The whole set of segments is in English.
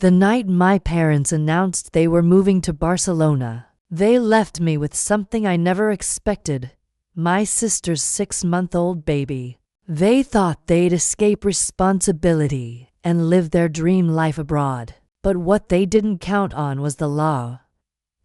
The night my parents announced they were moving to Barcelona, they left me with something I never expected: my sister's 6-month-old baby. They thought they'd escape responsibility and live their dream life abroad. But what they didn't count on was the law,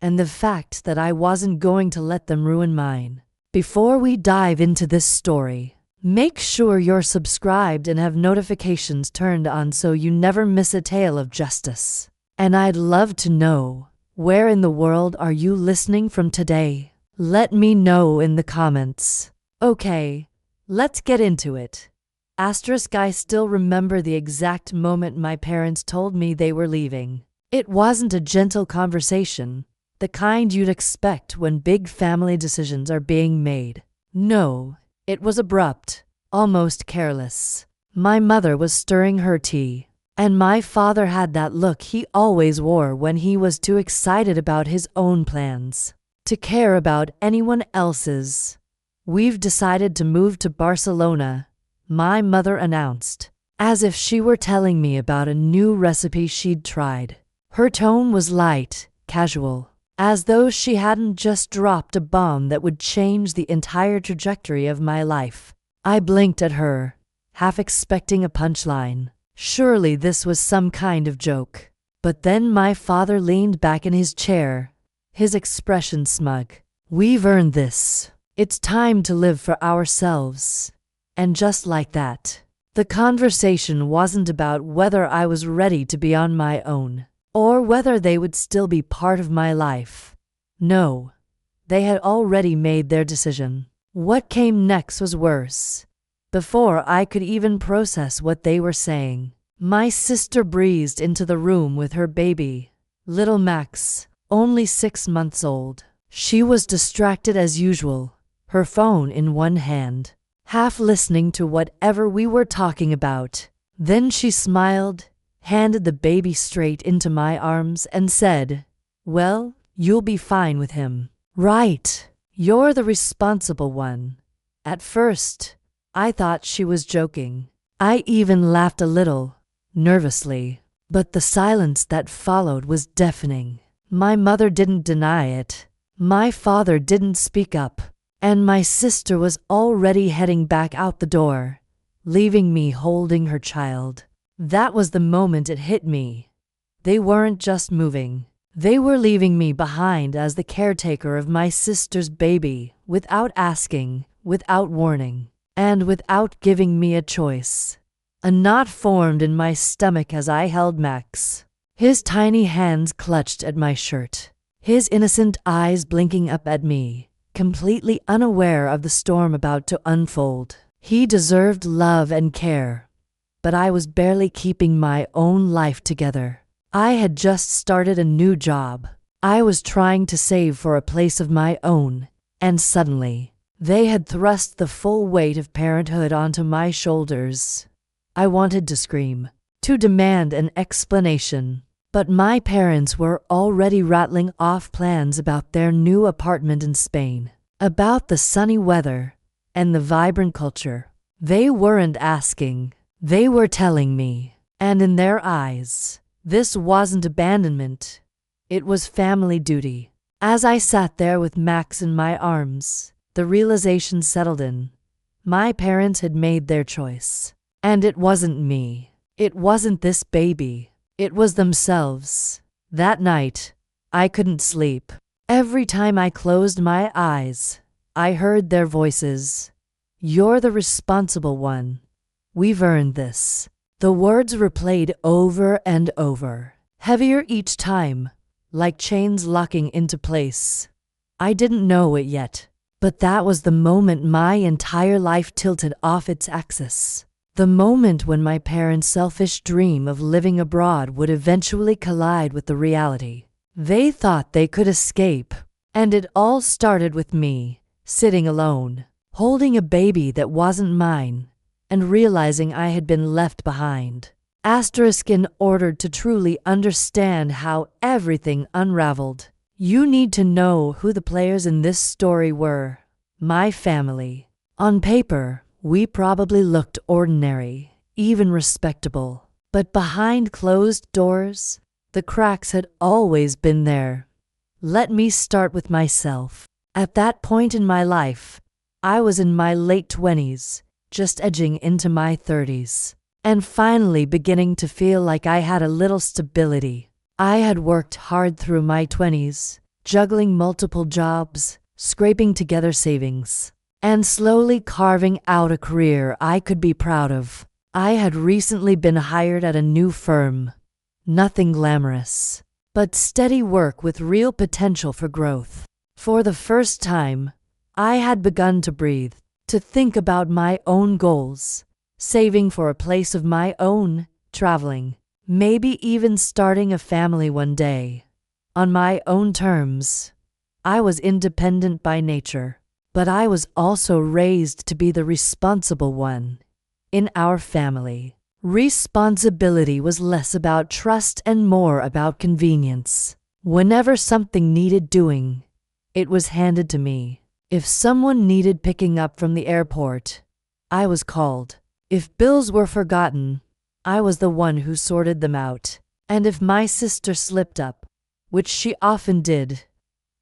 and the fact that I wasn't going to let them ruin mine. Before we dive into this story, make sure you're subscribed and have notifications turned on so you never miss a tale of justice. And I'd love to know, where in the world are you listening from today? Let me know in the comments. Okay, let's get into it. I still remember the exact moment my parents told me they were leaving. It wasn't a gentle conversation, the kind you'd expect when big family decisions are being made. No, it was abrupt, almost careless. My mother was stirring her tea, and my father had that look he always wore when he was too excited about his own plans to care about anyone else's. "We've decided to move to Barcelona," my mother announced, as if she were telling me about a new recipe she'd tried. Her tone was light, casual, as though she hadn't just dropped a bomb that would change the entire trajectory of my life. I blinked at her, half expecting a punchline. Surely this was some kind of joke. But then my father leaned back in his chair, his expression smug. "We've earned this. It's time to live for ourselves." And just like that, the conversation wasn't about whether I was ready to be on my own, or whether they would still be part of my life. No, they had already made their decision. What came next was worse. Before I could even process what they were saying, my sister breezed into the room with her baby, little Max, only 6 months old. She was distracted as usual, her phone in one hand, half listening to whatever we were talking about. Then she smiled, handed the baby straight into my arms, and said, "Well, you'll be fine with him, right? You're the responsible one." At first, I thought she was joking. I even laughed a little, nervously. But the silence that followed was deafening. My mother didn't deny it. My father didn't speak up. And my sister was already heading back out the door, leaving me holding her child. That was the moment it hit me. They weren't just moving. They were leaving me behind as the caretaker of my sister's baby, without asking, without warning, and without giving me a choice. A knot formed in my stomach as I held Max. His tiny hands clutched at my shirt, his innocent eyes blinking up at me, completely unaware of the storm about to unfold. He deserved love and care, but I was barely keeping my own life together. I had just started a new job. I was trying to save for a place of my own, and suddenly, they had thrust the full weight of parenthood onto my shoulders. I wanted to scream, to demand an explanation. But my parents were already rattling off plans about their new apartment in Spain, about the sunny weather and the vibrant culture. They weren't asking, they were telling me. And in their eyes, this wasn't abandonment, it was family duty. As I sat there with Max in my arms, the realization settled in. My parents had made their choice. And it wasn't me. It wasn't this baby. It was themselves. That night, I couldn't sleep. Every time I closed my eyes, I heard their voices. "You're the responsible one. We've earned this." The words replayed over and over, heavier each time, like chains locking into place. I didn't know it yet, but that was the moment my entire life tilted off its axis. The moment when my parents' selfish dream of living abroad would eventually collide with the reality. They thought they could escape, and it all started with me, sitting alone, holding a baby that wasn't mine, and realizing I had been left behind. In order to truly understand how everything unraveled, you need to know who the players in this story were. My family. On paper, we probably looked ordinary, even respectable. But behind closed doors, The cracks had always been there. Let me start with myself. At that point in my life, I was in my late 20s, just edging into my 30s, and finally beginning to feel like I had a little stability. I had worked hard through my 20s, juggling multiple jobs, scraping together savings, and slowly carving out a career I could be proud of. I had recently been hired at a new firm. Nothing glamorous, but steady work with real potential for growth. For the first time, I had begun to breathe, to think about my own goals, saving for a place of my own, traveling, maybe even starting a family one day. On my own terms. I was independent by nature, but I was also raised to be the responsible one. In our family, responsibility was less about trust and more about convenience. Whenever something needed doing, it was handed to me. If someone needed picking up from the airport, I was called. If bills were forgotten, I was the one who sorted them out. And if my sister slipped up, which she often did,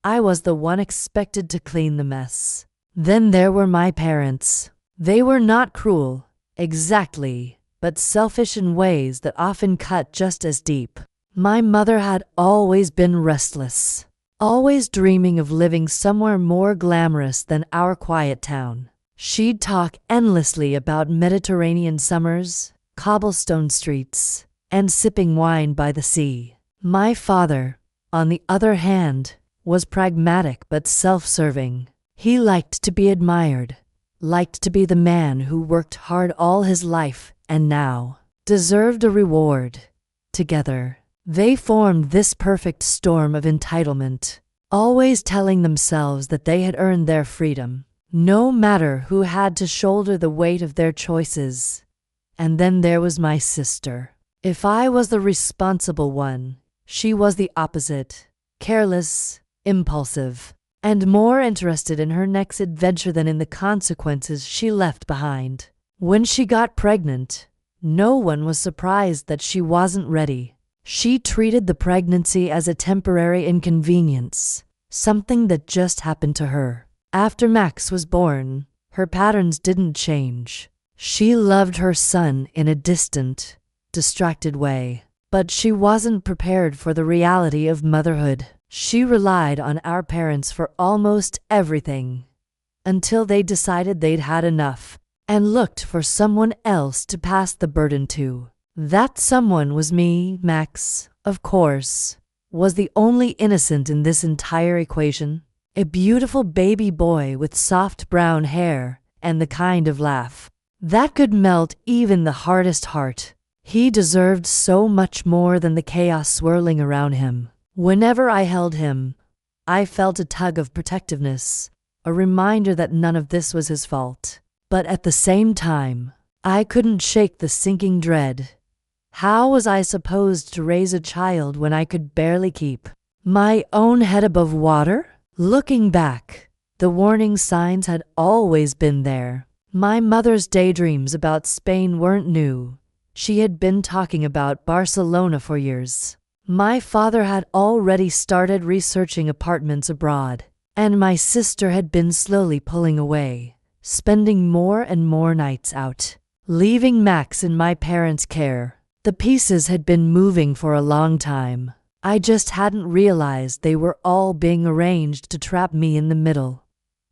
I was the one expected to clean the mess. Then there were my parents. They were not cruel, exactly, but selfish in ways that often cut just as deep. My mother had always been restless, always dreaming of living somewhere more glamorous than our quiet town. She'd talk endlessly about Mediterranean summers, cobblestone streets, and sipping wine by the sea. My father, on the other hand, was pragmatic but self-serving. He liked to be admired, liked to be the man who worked hard all his life and now deserved a reward. Together, they formed this perfect storm of entitlement, always telling themselves that they had earned their freedom, no matter who had to shoulder the weight of their choices. And then there was my sister. If I was the responsible one, she was the opposite, careless, impulsive, and more interested in her next adventure than in the consequences she left behind. When she got pregnant, no one was surprised that she wasn't ready. She treated the pregnancy as a temporary inconvenience, something that just happened to her. After Max was born, her patterns didn't change. She loved her son in a distant, distracted way, but she wasn't prepared for the reality of motherhood. She relied on our parents for almost everything, until they decided they'd had enough and looked for someone else to pass the burden to. That someone was me. Max, of course, was the only innocent in this entire equation. A beautiful baby boy with soft brown hair and the kind of laugh that could melt even the hardest heart. He deserved so much more than the chaos swirling around him. Whenever I held him, I felt a tug of protectiveness, a reminder that none of this was his fault. But at the same time, I couldn't shake the sinking dread. How was I supposed to raise a child when I could barely keep my own head above water? Looking back, the warning signs had always been there. My mother's daydreams about Spain weren't new. She had been talking about Barcelona for years. My father had already started researching apartments abroad, and my sister had been slowly pulling away, spending more and more nights out, leaving Max in my parents' care. The pieces had been moving for a long time. I just hadn't realized they were all being arranged to trap me in the middle.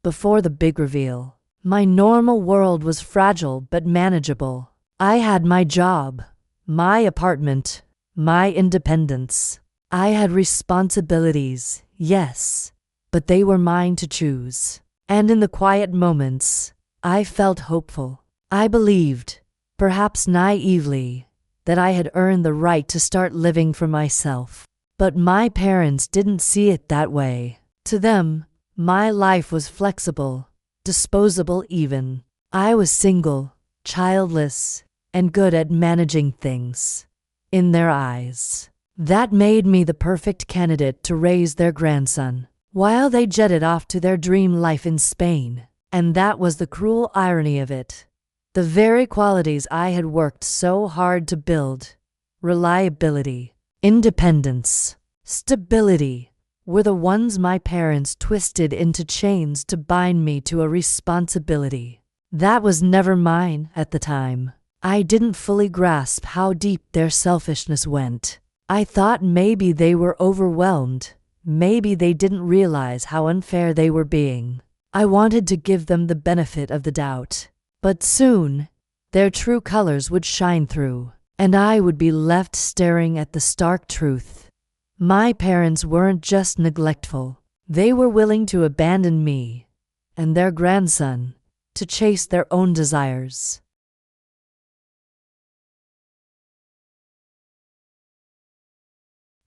Before the big reveal, my normal world was fragile but manageable. I had my job, my apartment, my independence. I had responsibilities, yes, but they were mine to choose. And in the quiet moments, I felt hopeful. I believed, perhaps naively, that I had earned the right to start living for myself. But my parents didn't see it that way. To them, my life was flexible, disposable even. I was single, childless, and good at managing things. In their eyes, that made me the perfect candidate to raise their grandson, while they jetted off to their dream life in Spain. And that was the cruel irony of it. The very qualities I had worked so hard to build, reliability, independence, stability were the ones my parents twisted into chains to bind me to a responsibility that was never mine at the time. I didn't fully grasp how deep their selfishness went. I thought maybe they were overwhelmed. Maybe they didn't realize how unfair they were being. I wanted to give them the benefit of the doubt. But soon, their true colors would shine through, and I would be left staring at the stark truth. My parents weren't just neglectful. They were willing to abandon me and their grandson to chase their own desires.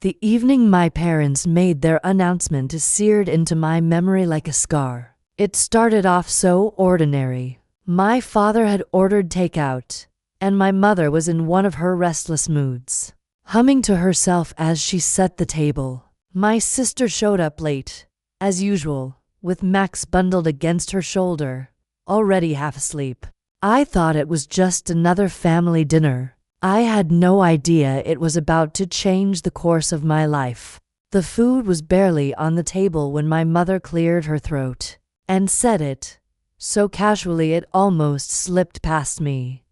The evening my parents made their announcement is seared into my memory like a scar. It started off so ordinary. My father had ordered takeout, and my mother was in one of her restless moods, humming to herself as she set the table. My sister showed up late, as usual, with Max bundled against her shoulder, already half asleep. I thought it was just another family dinner. I had no idea it was about to change the course of my life. The food was barely on the table when my mother cleared her throat and said it, so casually it almost slipped past me.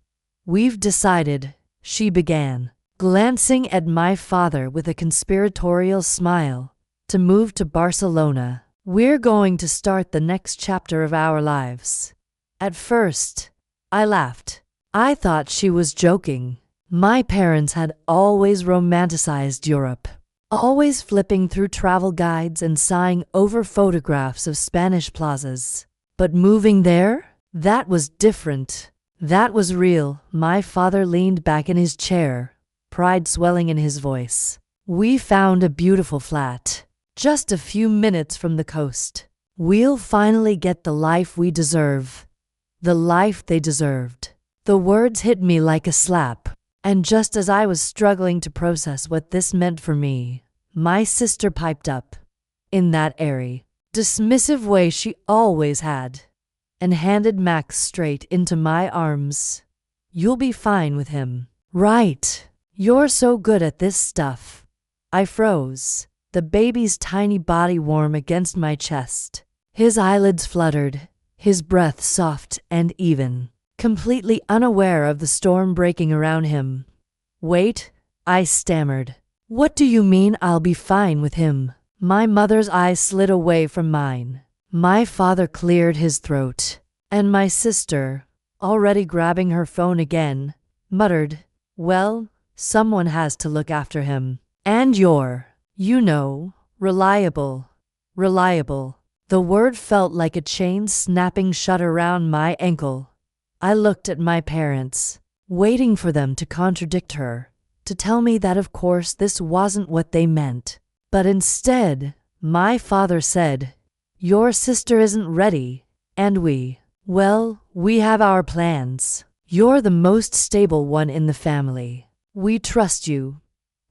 "We've decided," she began, glancing at my father with a conspiratorial smile, "to move to Barcelona. We're going to start the next chapter of our lives." At first, I laughed. I thought she was joking. My parents had always romanticized Europe, always flipping through travel guides and sighing over photographs of Spanish plazas. But moving there? That was different. That was real. My father leaned back in his chair, pride swelling in his voice. "We found a beautiful flat, just a few minutes from the coast. We'll finally get the life we deserve." The life they deserved. The words hit me like a slap. And just as I was struggling to process what this meant for me, my sister piped up, in that airy, dismissive way she always had, and handed Max straight into my arms. "You'll be fine with him." "Right. You're so good at this stuff." I froze, the baby's tiny body warm against my chest. His eyelids fluttered, his breath soft and even, completely unaware of the storm breaking around him. "Wait," I stammered. "What do you mean I'll be fine with him?" My mother's eyes slid away from mine. My father cleared his throat, and my sister, already grabbing her phone again, muttered, "Well, someone has to look after him. And you're, reliable." Reliable. The word felt like a chain snapping shut around my ankle. I looked at my parents, waiting for them to contradict her, to tell me that of course this wasn't what they meant. But instead, my father said, "Your sister isn't ready, and we have our plans. You're the most stable one in the family. We trust you."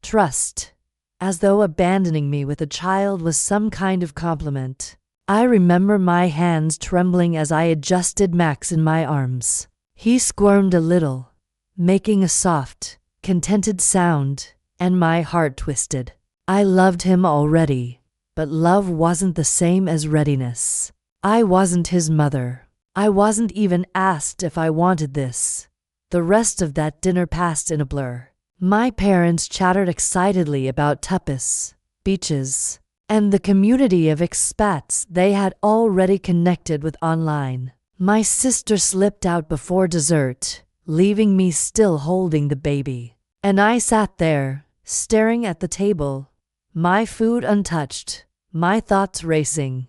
Trust. As though abandoning me with a child was some kind of compliment. I remember my hands trembling as I adjusted Max in my arms. He squirmed a little, making a soft, contented sound, and my heart twisted. I loved him already, but love wasn't the same as readiness. I wasn't his mother. I wasn't even asked if I wanted this. The rest of that dinner passed in a blur. My parents chattered excitedly about tapas, beaches, and the community of expats they had already connected with online. My sister slipped out before dessert, leaving me still holding the baby. And I sat there, staring at the table, my food untouched, my thoughts racing.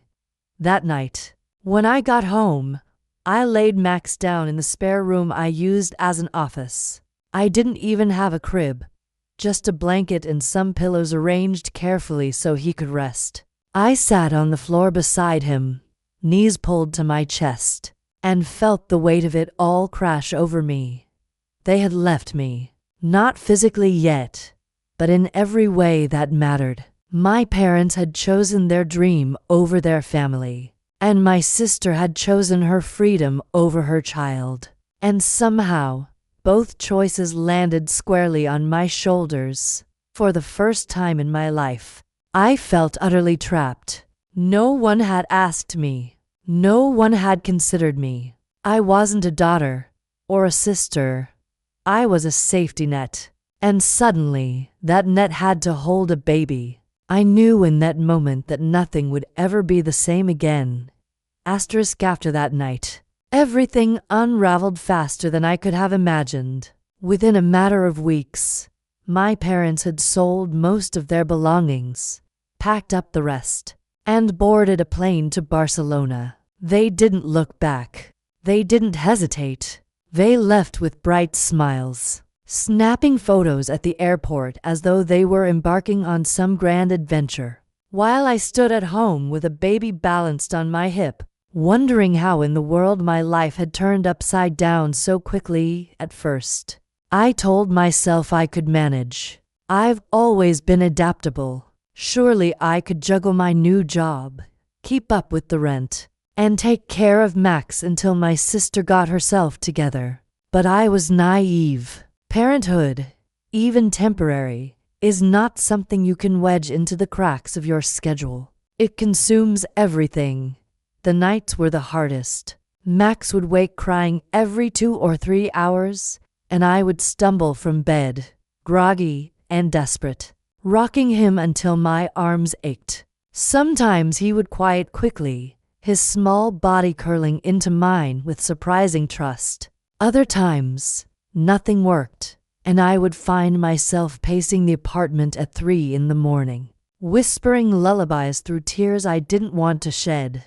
That night, when I got home, I laid Max down in the spare room I used as an office. I didn't even have a crib, just a blanket and some pillows arranged carefully so he could rest. I sat on the floor beside him, knees pulled to my chest, and felt the weight of it all crash over me. They had left me, not physically yet, but in every way that mattered. My parents had chosen their dream over their family, and my sister had chosen her freedom over her child. And somehow, both choices landed squarely on my shoulders. For for the first time in my life, I felt utterly trapped. No one had asked me. No one had considered me. I wasn't a daughter or a sister. I was a safety net. And suddenly, that net had to hold a baby. I knew in that moment that nothing would ever be the same again. After that night, everything unraveled faster than I could have imagined. Within a matter of weeks, my parents had sold most of their belongings, packed up the rest, and boarded a plane to Barcelona. They didn't look back. They didn't hesitate. They left with bright smiles, snapping photos at the airport as though they were embarking on some grand adventure. While I stood at home with a baby balanced on my hip, wondering how in the world my life had turned upside down so quickly at first, I told myself I could manage. I've always been adaptable. Surely I could juggle my new job, keep up with the rent, and take care of Max until my sister got herself together. But I was naive. Parenthood, even temporary, is not something you can wedge into the cracks of your schedule. It consumes everything. The nights were the hardest. Max would wake crying every 2 or 3 hours, and I would stumble from bed, groggy and desperate, rocking him until my arms ached. Sometimes he would quiet quickly, his small body curling into mine with surprising trust. Other times, nothing worked, and I would find myself pacing the apartment at 3 in the morning, whispering lullabies through tears I didn't want to shed.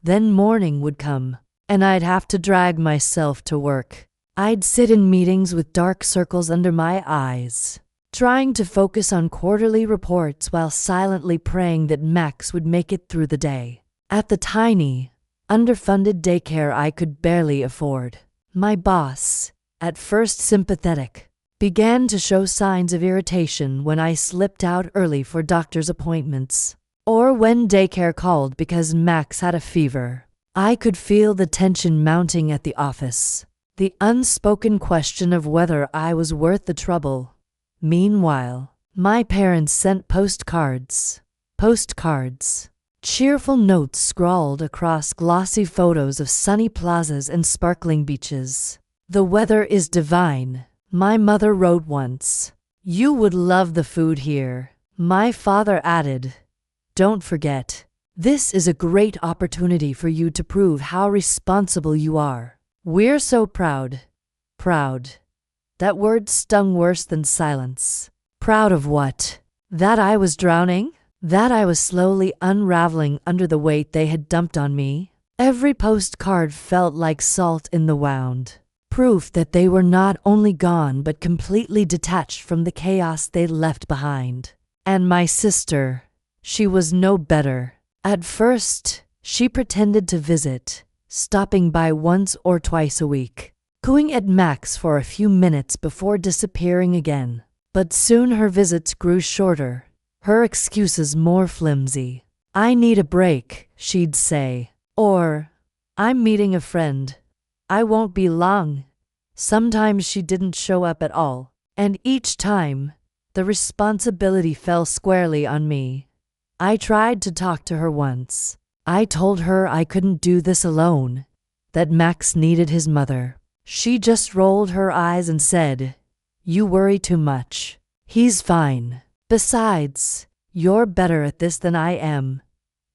Then morning would come, and I'd have to drag myself to work. I'd sit in meetings with dark circles under my eyes, trying to focus on quarterly reports while silently praying that Max would make it through the day. At the tiny, underfunded daycare I could barely afford, my boss, at first sympathetic, began to show signs of irritation when I slipped out early for doctor's appointments, or when daycare called because Max had a fever. I could feel the tension mounting at the office, the unspoken question of whether I was worth the trouble. Meanwhile, my parents sent postcards, cheerful notes scrawled across glossy photos of sunny plazas and sparkling beaches. "The weather is divine," my mother wrote once. "You would love the food here." My father added, "Don't forget, this is a great opportunity for you to prove how responsible you are. We're so proud." Proud. That word stung worse than silence. Proud of what? That I was drowning? That I was slowly unraveling under the weight they had dumped on me? Every postcard felt like salt in the wound. Proof that they were not only gone but completely detached from the chaos they left behind. And my sister, she was no better. At first, she pretended to visit, stopping by once or twice a week, cooing at Max for a few minutes before disappearing again. But soon her visits grew shorter, her excuses more flimsy. "I need a break," she'd say. Or, "I'm meeting a friend. I won't be long." Sometimes she didn't show up at all, and each time, the responsibility fell squarely on me. I tried to talk to her once. I told her I couldn't do this alone, that Max needed his mother. She just rolled her eyes and said, "You worry too much. He's fine. Besides, you're better at this than I am.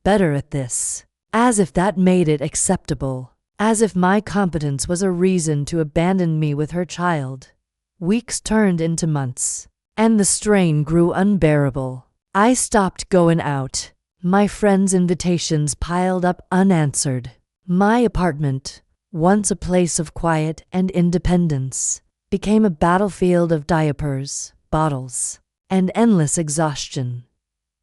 Better at this." As if that made it acceptable. As if my competence was a reason to abandon me with her child. Weeks turned into months, and the strain grew unbearable. I stopped going out. My friends' invitations piled up unanswered. My apartment, once a place of quiet and independence, became a battlefield of diapers, bottles, and endless exhaustion.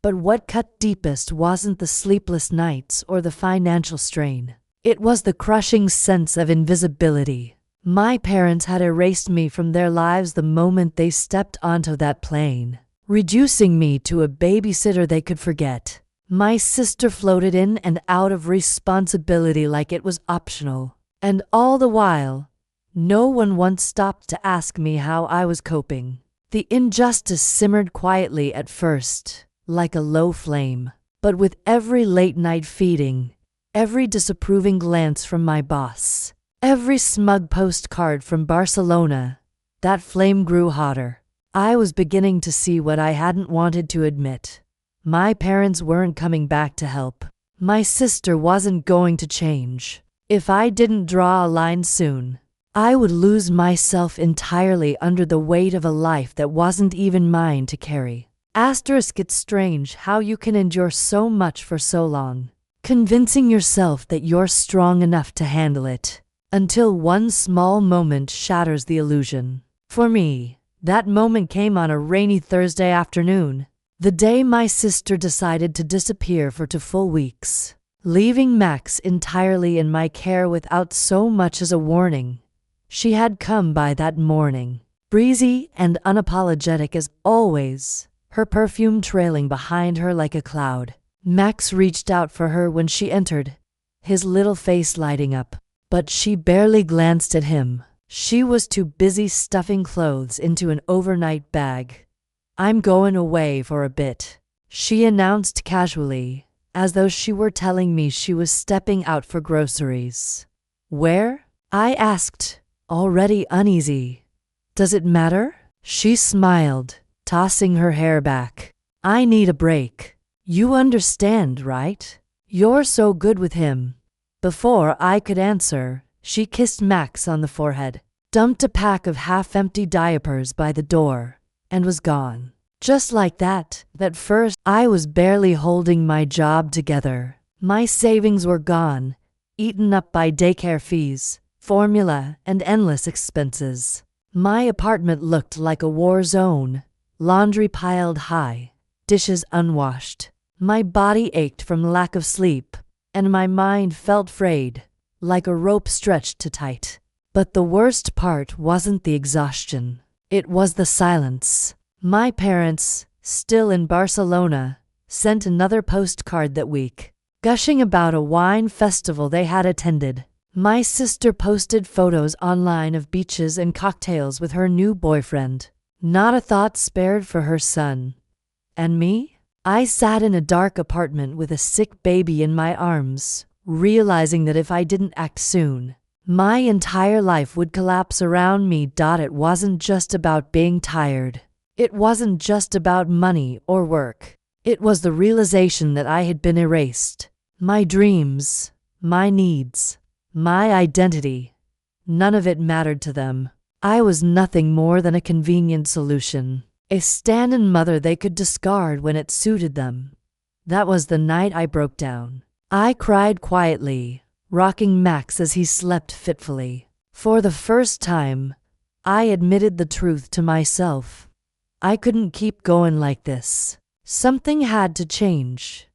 But what cut deepest wasn't the sleepless nights or the financial strain. It was the crushing sense of invisibility. My parents had erased me from their lives the moment they stepped onto that plane, reducing me to a babysitter they could forget. My sister floated in and out of responsibility like it was optional. And all the while, no one once stopped to ask me how I was coping. The injustice simmered quietly at first, like a low flame. But with every late-night feeding, every disapproving glance from my boss, every smug postcard from Barcelona, that flame grew hotter. I was beginning to see what I hadn't wanted to admit. My parents weren't coming back to help. My sister wasn't going to change. If I didn't draw a line soon, I would lose myself entirely under the weight of a life that wasn't even mine to carry. It's strange how you can endure so much for so long, convincing yourself that you're strong enough to handle it, until one small moment shatters the illusion. For me, that moment came on a rainy Thursday afternoon, the day my sister decided to disappear for 2 full weeks, leaving Max entirely in my care without so much as a warning. She had come by that morning, breezy and unapologetic as always, her perfume trailing behind her like a cloud. Max reached out for her when she entered, his little face lighting up, but she barely glanced at him. She was too busy stuffing clothes into an overnight bag. "I'm going away for a bit," she announced casually, as though she were telling me she was stepping out for groceries. "Where?" I asked, already uneasy. "Does it matter?" She smiled, tossing her hair back. "I need a break. You understand, right? You're so good with him." Before I could answer, she kissed Max on the forehead, dumped a pack of half-empty diapers by the door, and was gone. Just like that. At first, I was barely holding my job together. My savings were gone, eaten up by daycare fees, formula, and endless expenses. My apartment looked like a war zone, laundry piled high, dishes unwashed. My body ached from lack of sleep, and my mind felt frayed, like a rope stretched too tight. But the worst part wasn't the exhaustion. It was the silence. My parents, still in Barcelona, sent another postcard that week, gushing about a wine festival they had attended. My sister posted photos online of beaches and cocktails with her new boyfriend. Not a thought spared for her son. And me? I sat in a dark apartment with a sick baby in my arms, realizing that if I didn't act soon, my entire life would collapse around me. It wasn't just about being tired. It wasn't just about money or work. It was the realization that I had been erased. My dreams, my needs, my identity. None of it mattered to them. I was nothing more than a convenient solution, a stand-in mother they could discard when it suited them. That was the night I broke down. I cried quietly, rocking Max as he slept fitfully. For the first time, I admitted the truth to myself. I couldn't keep going like this. Something had to change.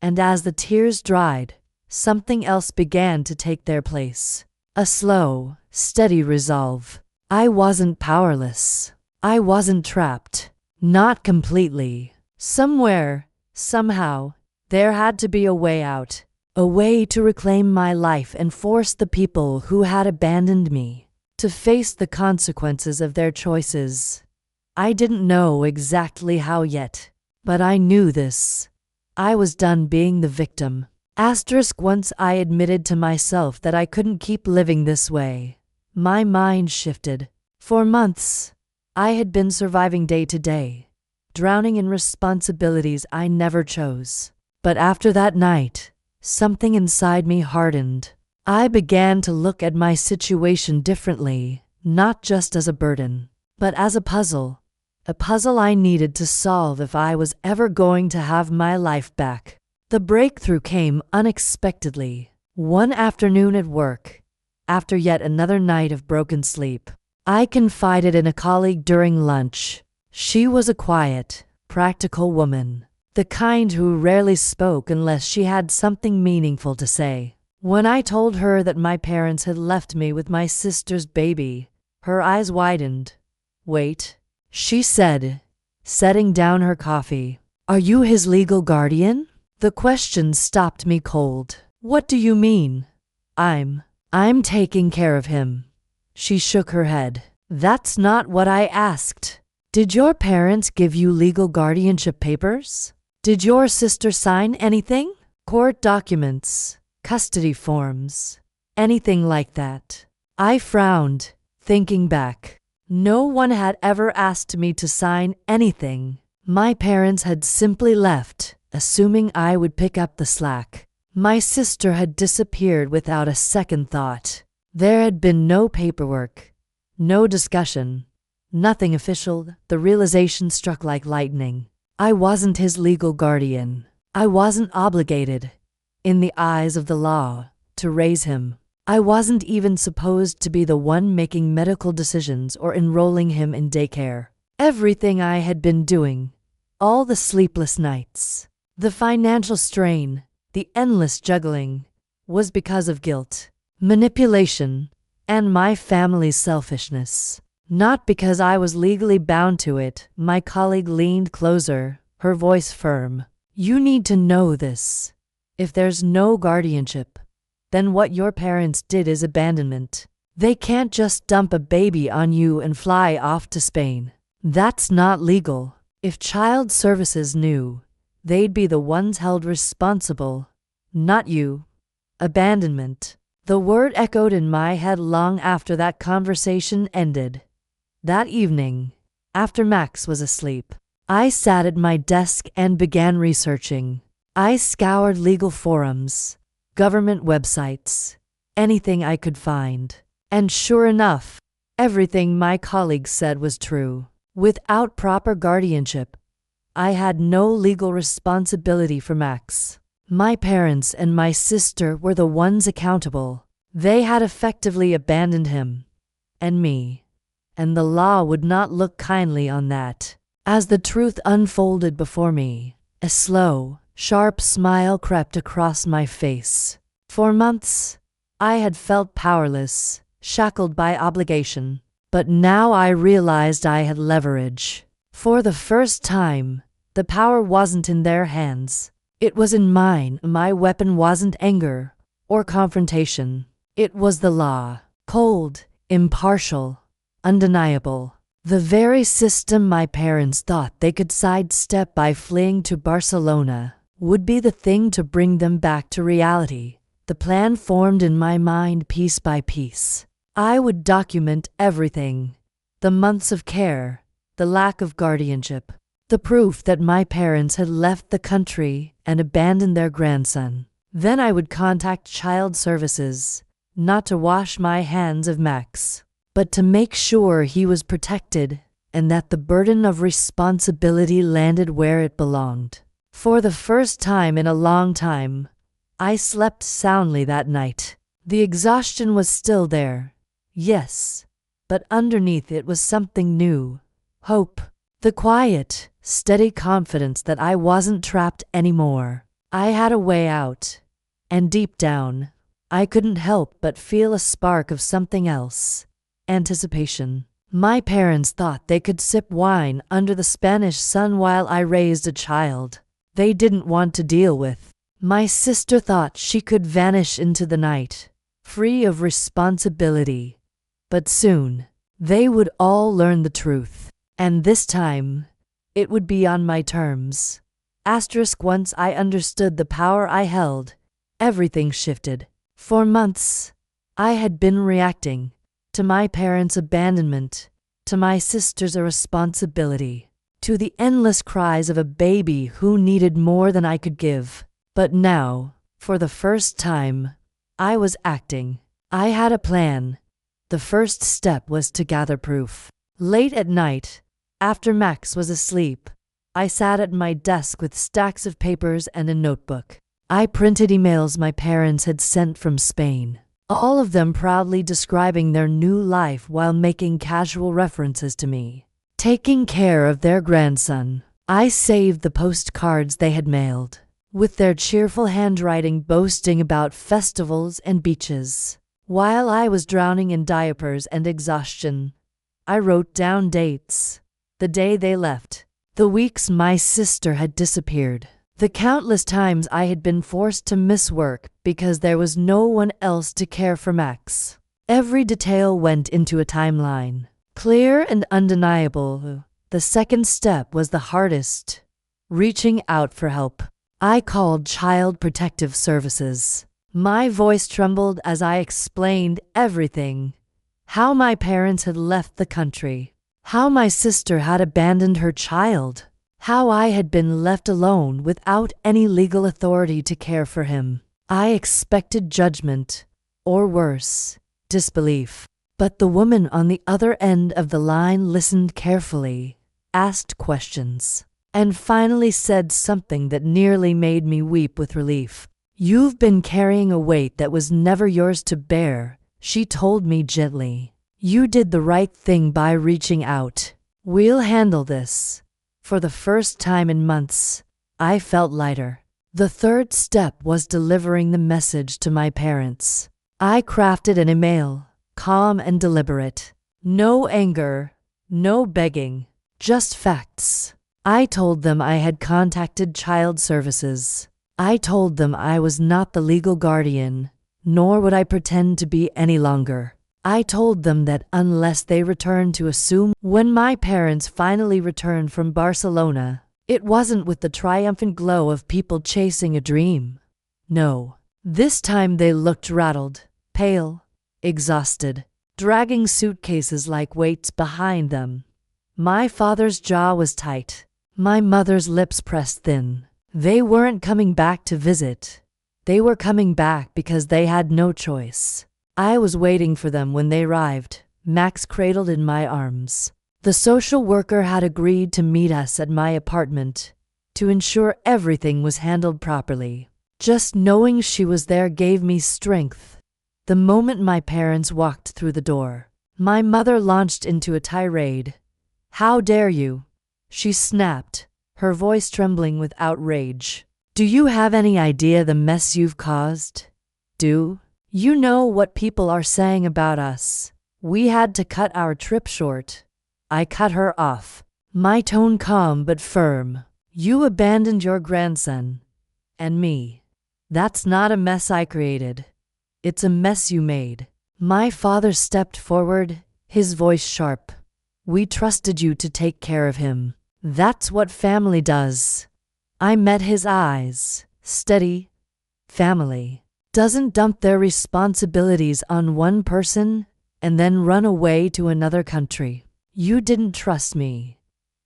And as the tears dried, something else began to take their place. A slow, steady resolve. I wasn't powerless. I wasn't trapped. Not completely. Somewhere, somehow, there had to be a way out. A way to reclaim my life and force the people who had abandoned me to face the consequences of their choices. I didn't know exactly how yet, but I knew this. I was done being the victim. Once I admitted to myself that I couldn't keep living this way, my mind shifted. For months, I had been surviving day to day, drowning in responsibilities I never chose. But after that night, something inside me hardened. I began to look at my situation differently, not just as a burden, but as a puzzle I needed to solve if I was ever going to have my life back. The breakthrough came unexpectedly. One afternoon at work, after yet another night of broken sleep, I confided in a colleague during lunch. She was a quiet, practical woman, the kind who rarely spoke unless she had something meaningful to say. When I told her that my parents had left me with my sister's baby, her eyes widened. "Wait," she said, setting down her coffee. "Are you his legal guardian?" The question stopped me cold. "What do you mean?" I'm taking care of him." She shook her head. "That's not what I asked." Did your parents give you legal guardianship papers? Did your sister sign anything? Court documents, custody forms, anything like that? I frowned, thinking back. No one had ever asked me to sign anything. My parents had simply left, assuming I would pick up the slack. My sister had disappeared without a second thought. There had been no paperwork, no discussion, nothing official. The realization struck like lightning. I wasn't his legal guardian. I wasn't obligated, in the eyes of the law, to raise him. I wasn't even supposed to be the one making medical decisions or enrolling him in daycare. Everything I had been doing, all the sleepless nights, the financial strain, the endless juggling, was because of guilt, manipulation, and my family's selfishness. Not because I was legally bound to it. My colleague leaned closer, her voice firm. You need to know this. If there's no guardianship, then what your parents did is abandonment. They can't just dump a baby on you and fly off to Spain. That's not legal. If child services knew, they'd be the ones held responsible, not you. Abandonment. The word echoed in my head long after that conversation ended. That evening, after Max was asleep, I sat at my desk and began researching. I scoured legal forums, government websites, anything I could find. And sure enough, everything my colleagues said was true. Without proper guardianship, I had no legal responsibility for Max. My parents and my sister were the ones accountable. They had effectively abandoned him, and me, and the law would not look kindly on that. As the truth unfolded before me, a slow, sharp smile crept across my face. For months, I had felt powerless, shackled by obligation. But now I realized I had leverage. For the first time, the power wasn't in their hands. It was in mine. My weapon wasn't anger or confrontation. It was the law. Cold, impartial, undeniable. The very system my parents thought they could sidestep by fleeing to Barcelona would be the thing to bring them back to reality. The plan formed in my mind piece by piece. I would document everything, the months of care, the lack of guardianship, the proof that my parents had left the country and abandoned their grandson. Then I would contact child services, not to wash my hands of Max, but to make sure he was protected and that the burden of responsibility landed where it belonged. For the first time in a long time, I slept soundly that night. The exhaustion was still there. Yes, but underneath it was something new. Hope. The quiet, steady confidence that I wasn't trapped anymore. I had a way out. And deep down, I couldn't help but feel a spark of something else. Anticipation. My parents thought they could sip wine under the Spanish sun while I raised a child they didn't want to deal with. My sister thought she could vanish into the night, free of responsibility. But soon, they would all learn the truth. And this time, it would be on my terms. Once I understood the power I held, everything shifted. For months, I had been reacting to my parents' abandonment, to my sister's irresponsibility, to the endless cries of a baby who needed more than I could give. But now, for the first time, I was acting. I had a plan. The first step was to gather proof. Late at night, after Max was asleep, I sat at my desk with stacks of papers and a notebook. I printed emails my parents had sent from Spain, all of them proudly describing their new life while making casual references to me, taking care of their grandson. I saved the postcards they had mailed, with their cheerful handwriting boasting about festivals and beaches. While I was drowning in diapers and exhaustion, I wrote down dates, the day they left, the weeks my sister had disappeared, the countless times I had been forced to miss work because there was no one else to care for Max. Every detail went into a timeline, clear and undeniable, The second step was the hardest, reaching out for help. I called Child Protective Services. My voice trembled as I explained everything. How my parents had left the country. How my sister had abandoned her child. How I had been left alone without any legal authority to care for him. I expected judgment, or worse, disbelief. But the woman on the other end of the line listened carefully, asked questions, and finally said something that nearly made me weep with relief. "You've been carrying a weight that was never yours to bear," she told me gently. "You did the right thing by reaching out. We'll handle this." For the first time in months, I felt lighter. The third step was delivering the message to my parents. I crafted an email, calm and deliberate. No anger, no begging, just facts. I told them I had contacted child services. I told them I was not the legal guardian, nor would I pretend to be any longer. I told them that unless they returned to assume. When my parents finally returned from Barcelona, it wasn't with the triumphant glow of people chasing a dream. No. This time they looked rattled, pale, exhausted, dragging suitcases like weights behind them. My father's jaw was tight, my mother's lips pressed thin. They weren't coming back to visit. They were coming back because they had no choice. I was waiting for them when they arrived, Max cradled in my arms. The social worker had agreed to meet us at my apartment to ensure everything was handled properly. Just knowing she was there gave me strength. The moment my parents walked through the door, my mother launched into a tirade. "How dare you?" she snapped, her voice trembling with outrage. "Do you have any idea the mess you've caused? Do you know what people are saying about us? We had to cut our trip short." I cut her off, my tone calm but firm. "You abandoned your grandson. And me. That's not a mess I created. It's a mess you made." My father stepped forward, his voice sharp. "We trusted you to take care of him. That's what family does." I met his eyes, steady. Family doesn't dump their responsibilities on one person and then run away to another country. You didn't trust me.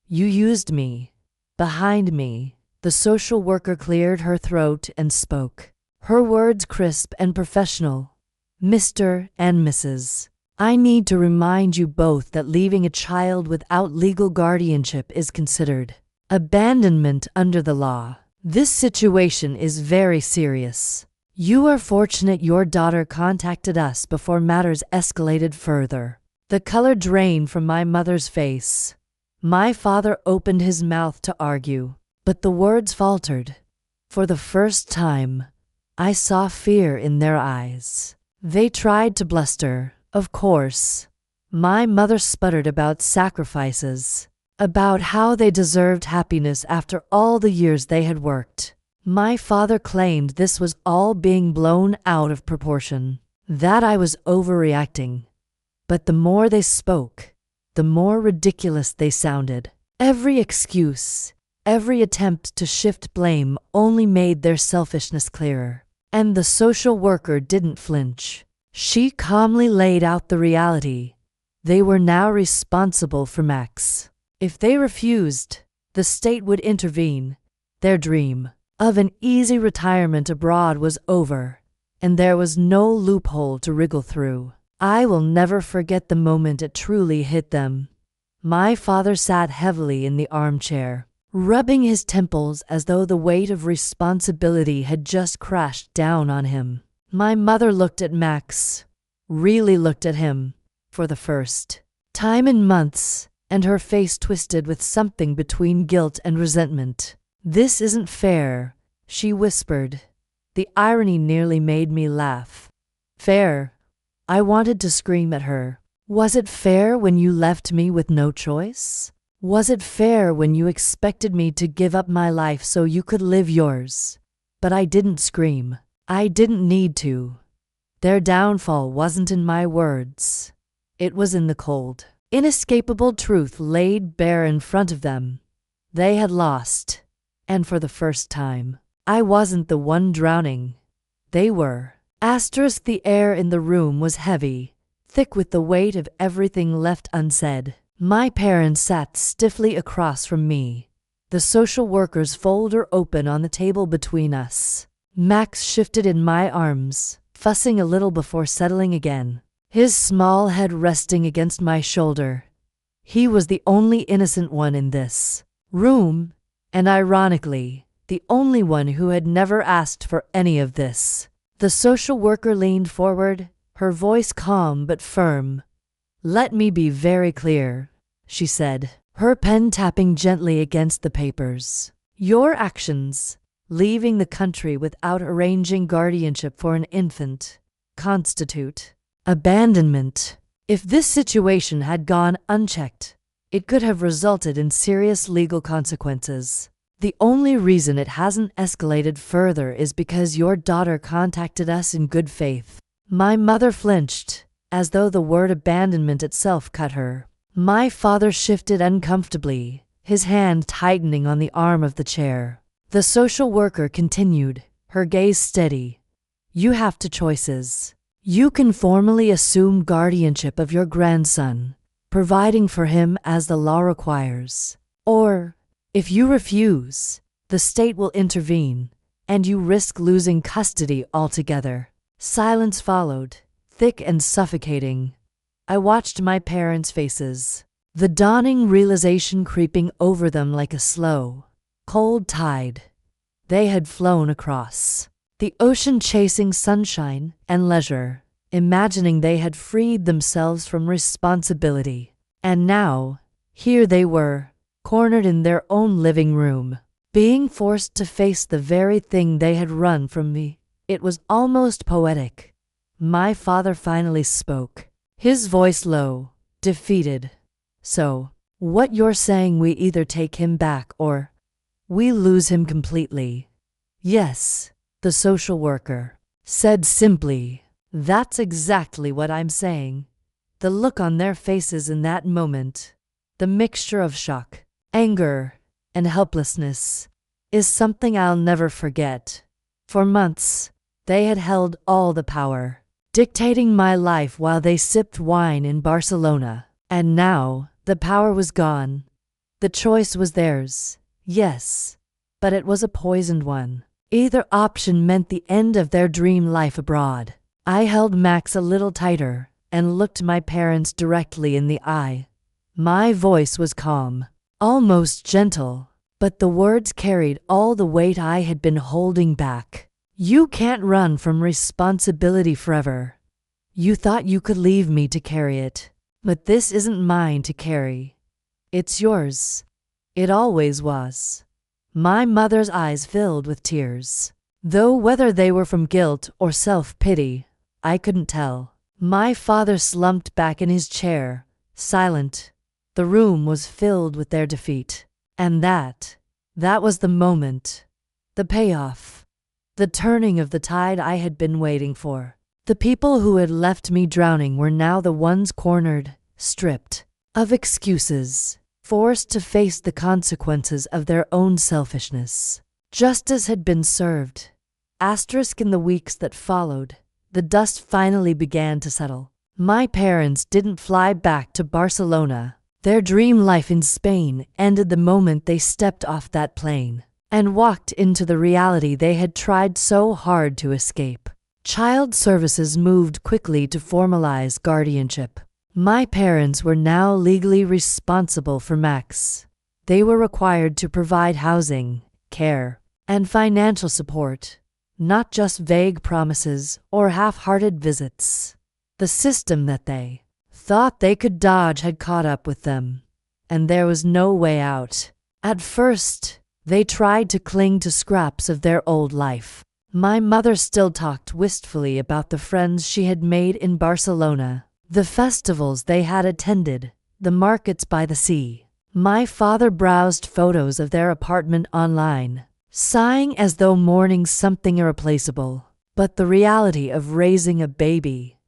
You used me. Behind me, the social worker cleared her throat and spoke. Her words crisp and professional. "Mr. and Mrs. I need to remind you both that leaving a child without legal guardianship is considered abandonment under the law. This situation is very serious. You are fortunate your daughter contacted us before matters escalated further." The color drained from my mother's face. My father opened his mouth to argue, but the words faltered. For the first time, I saw fear in their eyes. They tried to bluster, of course. My mother sputtered about sacrifices, about how they deserved happiness after all the years they had worked. My father claimed this was all being blown out of proportion, that I was overreacting. But the more they spoke, the more ridiculous they sounded. Every excuse, every attempt to shift blame only made their selfishness clearer. And the social worker didn't flinch. She calmly laid out the reality. They were now responsible for Max. If they refused, the state would intervene. Their dream of an easy retirement abroad was over, and there was no loophole to wriggle through. I will never forget the moment it truly hit them. My father sat heavily in the armchair, rubbing his temples as though the weight of responsibility had just crashed down on him. My mother looked at Max, really looked at him, for the first time in months, and her face twisted with something between guilt and resentment. "This isn't fair," she whispered. The irony nearly made me laugh. "Fair?" I wanted to scream at her. "Was it fair when you left me with no choice? Was it fair when you expected me to give up my life so you could live yours?" But I didn't scream. I didn't need to. Their downfall wasn't in my words. It was in the cold. inescapable truth laid bare in front of them. They had lost. And for the first time, I wasn't the one drowning. They were. The air in the room was heavy, thick with the weight of everything left unsaid. My parents sat stiffly across from me, the social worker's folder open on the table between us. Max shifted in my arms, fussing a little before settling again, his small head resting against my shoulder. He was the only innocent one in this room, and ironically, the only one who had never asked for any of this. The social worker leaned forward, her voice calm but firm. "Let me be very clear," she said, her pen tapping gently against the papers. "Your actions, leaving the country without arranging guardianship for an infant, constitute abandonment. If this situation had gone unchecked, it could have resulted in serious legal consequences. The only reason it hasn't escalated further is because your daughter contacted us in good faith." My mother flinched, as though the word abandonment itself cut her. My father shifted uncomfortably, his hand tightening on the arm of the chair. The social worker continued, her gaze steady. "You have two choices. You can formally assume guardianship of your grandson, providing for him as the law requires. Or, if you refuse, the state will intervene, and you risk losing custody altogether." Silence followed, thick and suffocating. I watched my parents' faces, the dawning realization creeping over them like a slow, cold tide. They had flown across the ocean chasing sunshine and leisure, imagining they had freed themselves from responsibility. And now, here they were, cornered in their own living room, being forced to face the very thing they had run from me. It was almost poetic. My father finally spoke, his voice low, defeated. "So, what you're saying, we either take him back or we lose him completely?" "Yes," the social worker said simply. "That's exactly what I'm saying." The look on their faces in that moment, the mixture of shock, anger, and helplessness, is something I'll never forget. For months, they had held all the power, dictating my life while they sipped wine in Barcelona. And now, the power was gone. The choice was theirs, yes, but it was a poisoned one. Either option meant the end of their dream life abroad. I held Max a little tighter and looked my parents directly in the eye. My voice was calm, almost gentle, but the words carried all the weight I had been holding back. "You can't run from responsibility forever. You thought you could leave me to carry it, but this isn't mine to carry. It's yours. It always was." My mother's eyes filled with tears, though whether they were from guilt or self-pity, I couldn't tell. My father slumped back in his chair, silent. The room was filled with their defeat. And that was the moment, the payoff, the turning of the tide I had been waiting for. The people who had left me drowning were now the ones cornered, stripped of excuses, forced to face the consequences of their own selfishness. Justice had been served. In the weeks that followed, the dust finally began to settle. My parents didn't fly back to Barcelona. Their dream life in Spain ended the moment they stepped off that plane and walked into the reality they had tried so hard to escape. Child services moved quickly to formalize guardianship. My parents were now legally responsible for Max. They were required to provide housing, care, and financial support, not just vague promises or half-hearted visits. The system that they thought they could dodge had caught up with them, and there was no way out. At first, they tried to cling to scraps of their old life. My mother still talked wistfully about the friends she had made in Barcelona, the festivals they had attended, the markets by the sea. My father browsed photos of their apartment online, sighing as though mourning something irreplaceable. But the reality of raising a baby,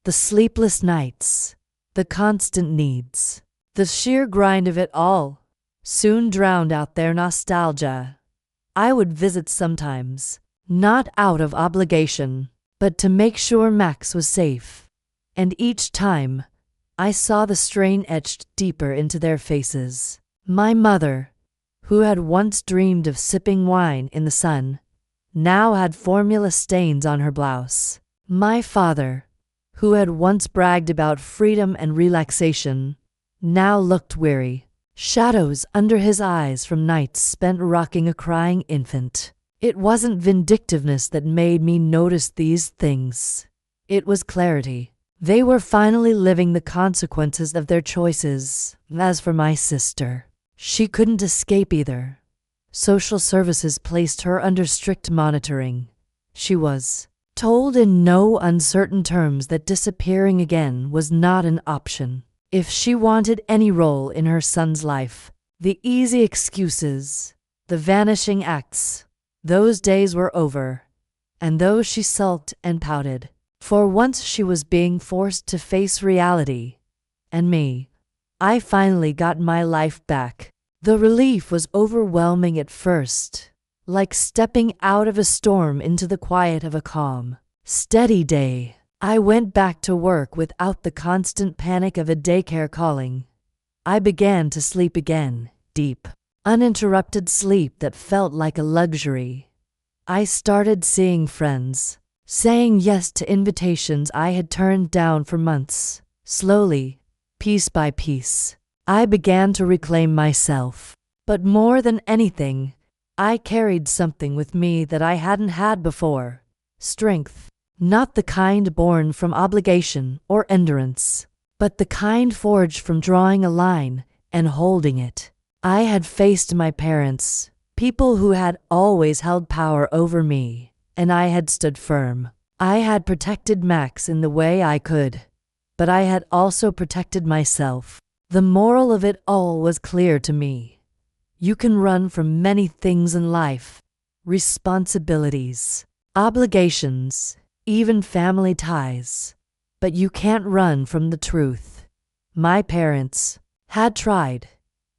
the sleepless nights, the the constant needs, the sheer grind of it all soon drowned out their nostalgia. I would visit sometimes, not out of obligation, but to make sure Max was safe. And each time, I saw the strain etched deeper into their faces. My mother, who had once dreamed of sipping wine in the sun, now had formula stains on her blouse. My father, who had once bragged about freedom and relaxation, now looked weary, shadows under his eyes from nights spent rocking a crying infant. It wasn't vindictiveness that made me notice these things. It was clarity. They were finally living the consequences of their choices. As for my sister, she couldn't escape either. Social services placed her under strict monitoring. She was told in no uncertain terms that disappearing again was not an option. If she wanted any role in her son's life, the easy excuses, the vanishing acts, those days were over. And though she sulked and pouted, for once she was being forced to face reality. And me, I finally got my life back. The relief was overwhelming at first, like stepping out of a storm into the quiet of a calm, steady day. I went back to work without the constant panic of a daycare calling. I began to sleep again, deep, uninterrupted sleep that felt like a luxury. I started seeing friends, saying yes to invitations I had turned down for months. Slowly, piece by piece, I began to reclaim myself. But more than anything, I carried something with me that I hadn't had before. Strength. Not the kind born from obligation or endurance, but the kind forged from drawing a line and holding it. I had faced my parents, people who had always held power over me, and I had stood firm. I had protected Max in the way I could, but I had also protected myself. The moral of it all was clear to me. You can run from many things in life, responsibilities, obligations, even family ties, but you can't run from the truth. My parents had tried,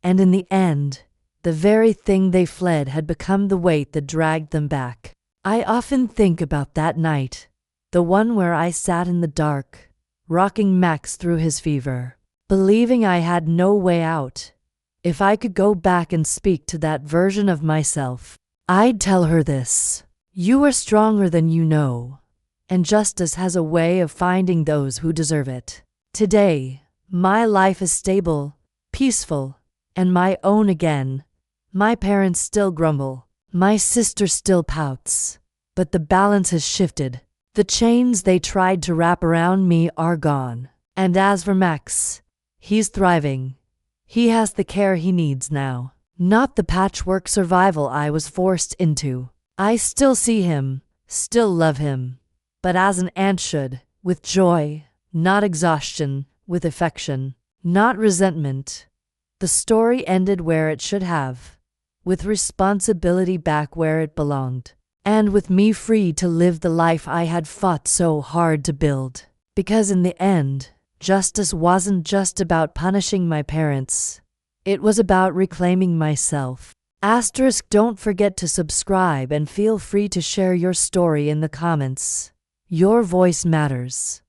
and in the end, the very thing they fled had become the weight that dragged them back. I often think about that night, the one where I sat in the dark, rocking Max through his fever, believing I had no way out. If I could go back and speak to that version of myself, I'd tell her this: you are stronger than you know, and justice has a way of finding those who deserve it. Today, my life is stable, peaceful, and my own again. My parents still grumble. My sister still pouts. But the balance has shifted. The chains they tried to wrap around me are gone. And as for Max, he's thriving. He has the care he needs now, not the patchwork survival I was forced into. I still see him, still love him, but as an aunt should, with joy, not exhaustion, with affection, not resentment. The story ended where it should have, with responsibility back where it belonged, and with me free to live the life I had fought so hard to build. Because in the end, justice wasn't just about punishing my parents. It was about reclaiming myself. Asterisk, don't forget to subscribe and feel free to share your story in the comments. Your voice matters.